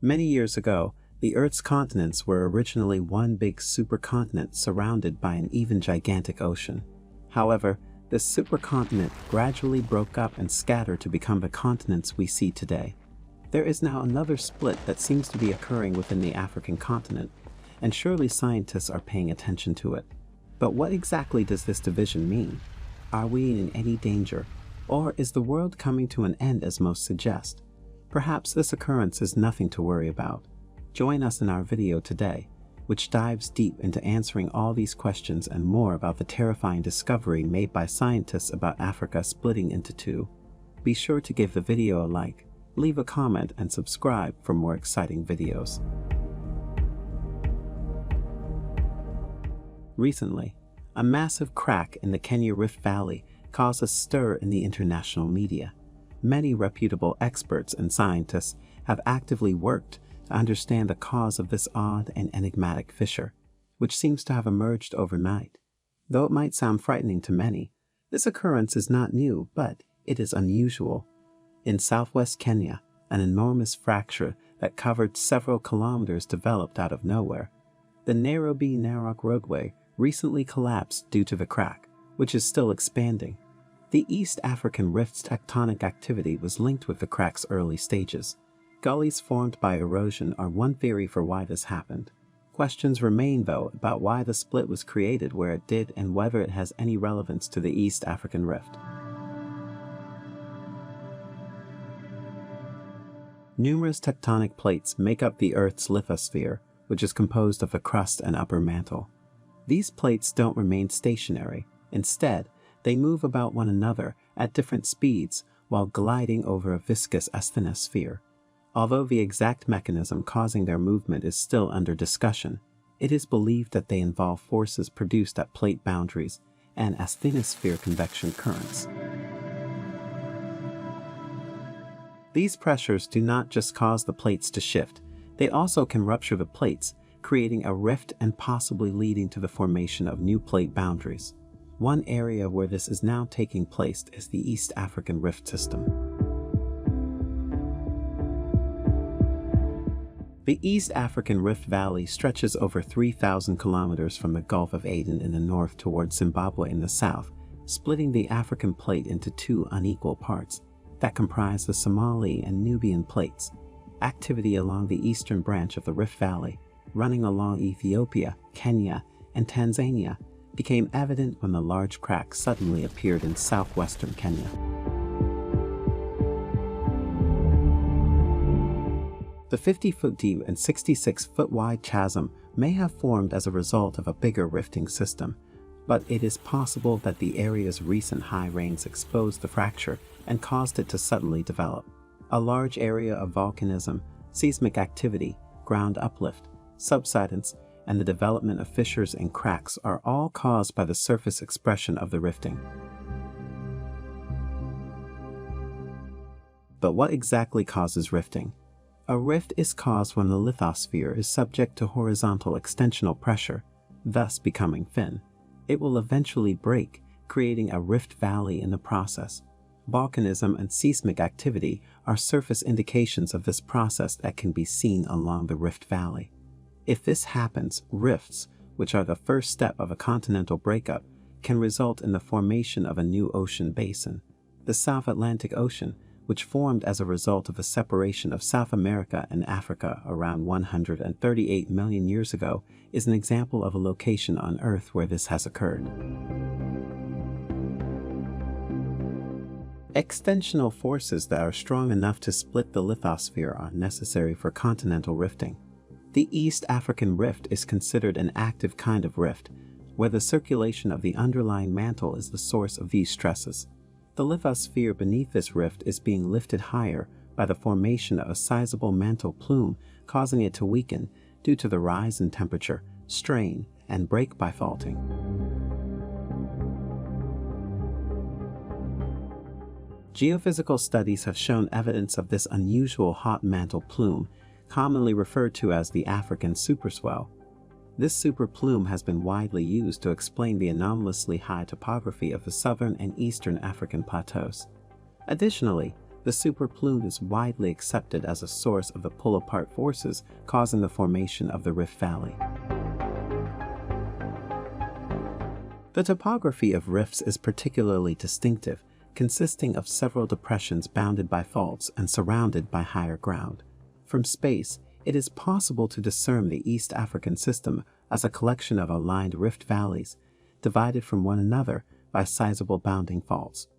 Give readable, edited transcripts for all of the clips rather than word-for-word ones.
Many years ago, the Earth's continents were originally one big supercontinent surrounded by an even gigantic ocean. However, this supercontinent gradually broke up and scattered to become the continents we see today. There is now another split that seems to be occurring within the African continent, and surely scientists are paying attention to it. But what exactly does this division mean? Are we in any danger? Or is the world coming to an end as most suggest? Perhaps this occurrence is nothing to worry about. Join us in our video today, which dives deep into answering all these questions and more about the terrifying discovery made by scientists about Africa splitting into two. Be sure to give the video a like, leave a comment, and subscribe for more exciting videos. Recently, a massive crack in the Kenya Rift Valley caused a stir in the international media. Many reputable experts and scientists have actively worked to understand the cause of this odd and enigmatic fissure, which seems to have emerged overnight. Though it might sound frightening to many, this occurrence is not new, but it is unusual. In southwest Kenya, an enormous fracture that covered several kilometers developed out of nowhere. The Nairobi-Narok roadway recently collapsed due to the crack, which is still expanding. The East African Rift's tectonic activity was linked with the crack's early stages. Gullies formed by erosion are one theory for why this happened. Questions remain, though, about why the split was created where it did and whether it has any relevance to the East African Rift. Numerous tectonic plates make up the Earth's lithosphere, which is composed of a crust and upper mantle. These plates don't remain stationary. Instead, they move about one another at different speeds while gliding over a viscous asthenosphere. Although the exact mechanism causing their movement is still under discussion, it is believed that they involve forces produced at plate boundaries and asthenosphere convection currents. These pressures do not just cause the plates to shift, they also can rupture the plates, creating a rift and possibly leading to the formation of new plate boundaries. One area where this is now taking place is the East African Rift system. The East African Rift Valley stretches over 3,000 kilometers from the Gulf of Aden in the north towards Zimbabwe in the south, splitting the African plate into two unequal parts that comprise the Somali and Nubian plates. Activity along the eastern branch of the Rift Valley, running along Ethiopia, Kenya, and Tanzania, became evident when the large crack suddenly appeared in southwestern Kenya. The 50-foot deep and 66-foot wide chasm may have formed as a result of a bigger rifting system, but it is possible that the area's recent high rains exposed the fracture and caused it to suddenly develop. A large area of volcanism, seismic activity, ground uplift, subsidence, and the development of fissures and cracks are all caused by the surface expression of the rifting. But what exactly causes rifting? A rift is caused when the lithosphere is subject to horizontal extensional pressure, thus becoming thin. It will eventually break, creating a rift valley in the process. Volcanism and seismic activity are surface indications of this process that can be seen along the rift valley. If this happens, rifts, which are the first step of a continental breakup, can result in the formation of a new ocean basin. The South Atlantic Ocean, which formed as a result of a separation of South America and Africa around 138 million years ago, is an example of a location on Earth where this has occurred. Extensional forces that are strong enough to split the lithosphere are necessary for continental rifting. The East African Rift is considered an active kind of rift, where the circulation of the underlying mantle is the source of these stresses. The lithosphere beneath this rift is being lifted higher by the formation of a sizable mantle plume, causing it to weaken due to the rise in temperature, strain, and break by faulting. Geophysical studies have shown evidence of this unusual hot mantle plume, commonly referred to as the African superswell. This superplume has been widely used to explain the anomalously high topography of the southern and eastern African plateaus. Additionally, The superplume is widely accepted as a source of the pull-apart forces causing the formation of the Rift Valley. The topography of rifts is particularly distinctive, consisting of several depressions bounded by faults and surrounded by higher ground. From space, it is possible to discern the East African system as a collection of aligned rift valleys, divided from one another by sizable bounding faults.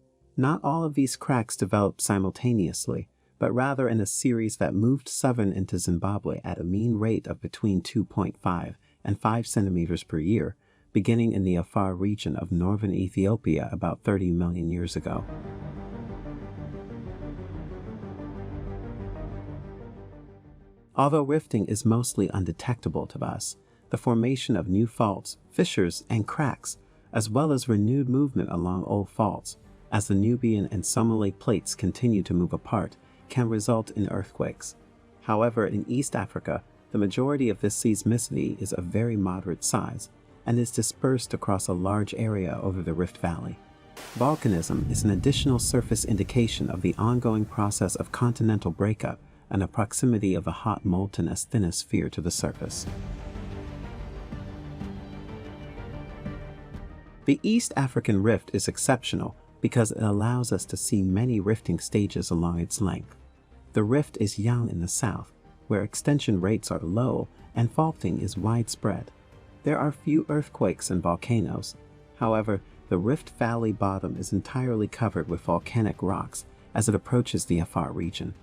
Not all of these cracks developed simultaneously, but rather in a series that moved southern into Zimbabwe at a mean rate of between 2.5 and 5 centimeters per year, beginning in the Afar region of northern Ethiopia about 30 million years ago. Although rifting is mostly undetectable to us, the formation of new faults, fissures, and cracks, as well as renewed movement along old faults, as the Nubian and Somali plates continue to move apart, can result in earthquakes. However, in East Africa, the majority of this seismicity is of very moderate size, and is dispersed across a large area over the Rift Valley. Volcanism is an additional surface indication of the ongoing process of continental breakup and the proximity of a hot molten asthenosphere to the surface. The East African Rift is exceptional because it allows us to see many rifting stages along its length. The rift is young in the south, where extension rates are low and faulting is widespread. There are few earthquakes and volcanoes. However, the Rift Valley bottom is entirely covered with volcanic rocks as it approaches the Afar region.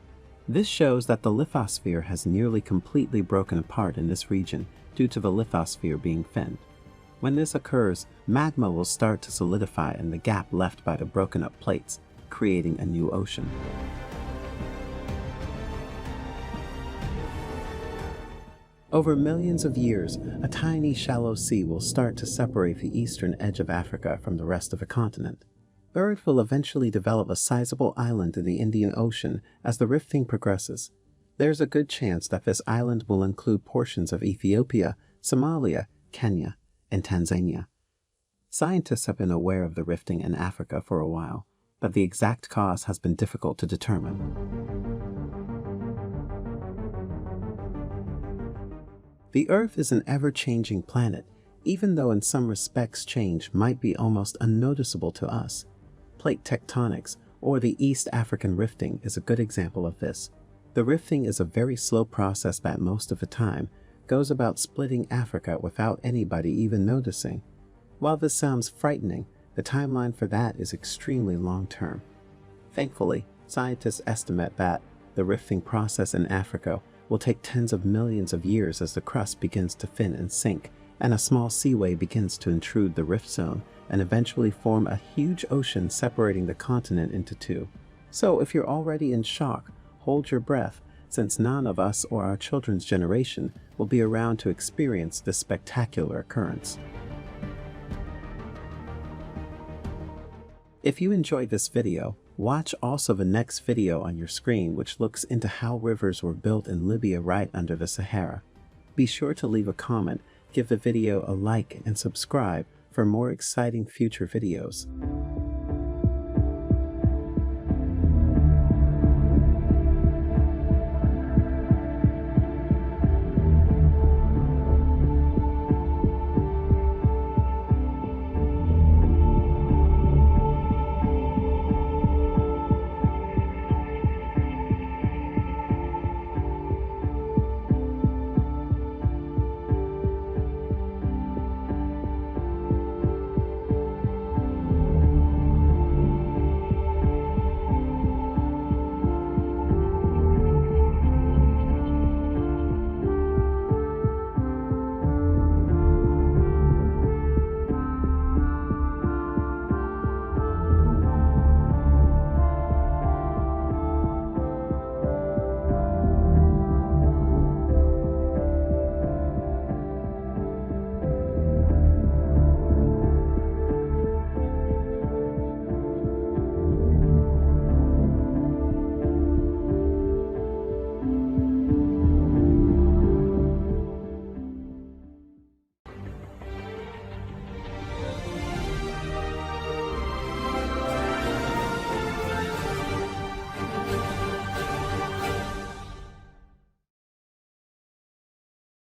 This shows that the lithosphere has nearly completely broken apart in this region due to the lithosphere being thinned. When this occurs, magma will start to solidify in the gap left by the broken up plates, creating a new ocean. Over millions of years, a tiny shallow sea will start to separate the eastern edge of Africa from the rest of the continent. The Earth will eventually develop a sizable island in the Indian Ocean as the rifting progresses. There's a good chance that this island will include portions of Ethiopia, Somalia, Kenya, and Tanzania. Scientists have been aware of the rifting in Africa for a while, but the exact cause has been difficult to determine. The Earth is an ever-changing planet, even though in some respects change might be almost unnoticeable to us. Plate tectonics, or the East African rifting, is a good example of this. The rifting is a very slow process that most of the time goes about splitting Africa without anybody even noticing. While this sounds frightening, the timeline for that is extremely long-term. Thankfully, scientists estimate that the rifting process in Africa will take tens of millions of years as the crust begins to thin and sink, and a small seaway begins to intrude the rift zone and eventually form a huge ocean separating the continent into two. So if you're already in shock, hold your breath, since none of us or our children's generation will be around to experience this spectacular occurrence. If you enjoyed this video, watch also the next video on your screen, which looks into how rivers were built in Libya right under the Sahara. Be sure to leave a comment, give the video a like, and subscribe for more exciting future videos.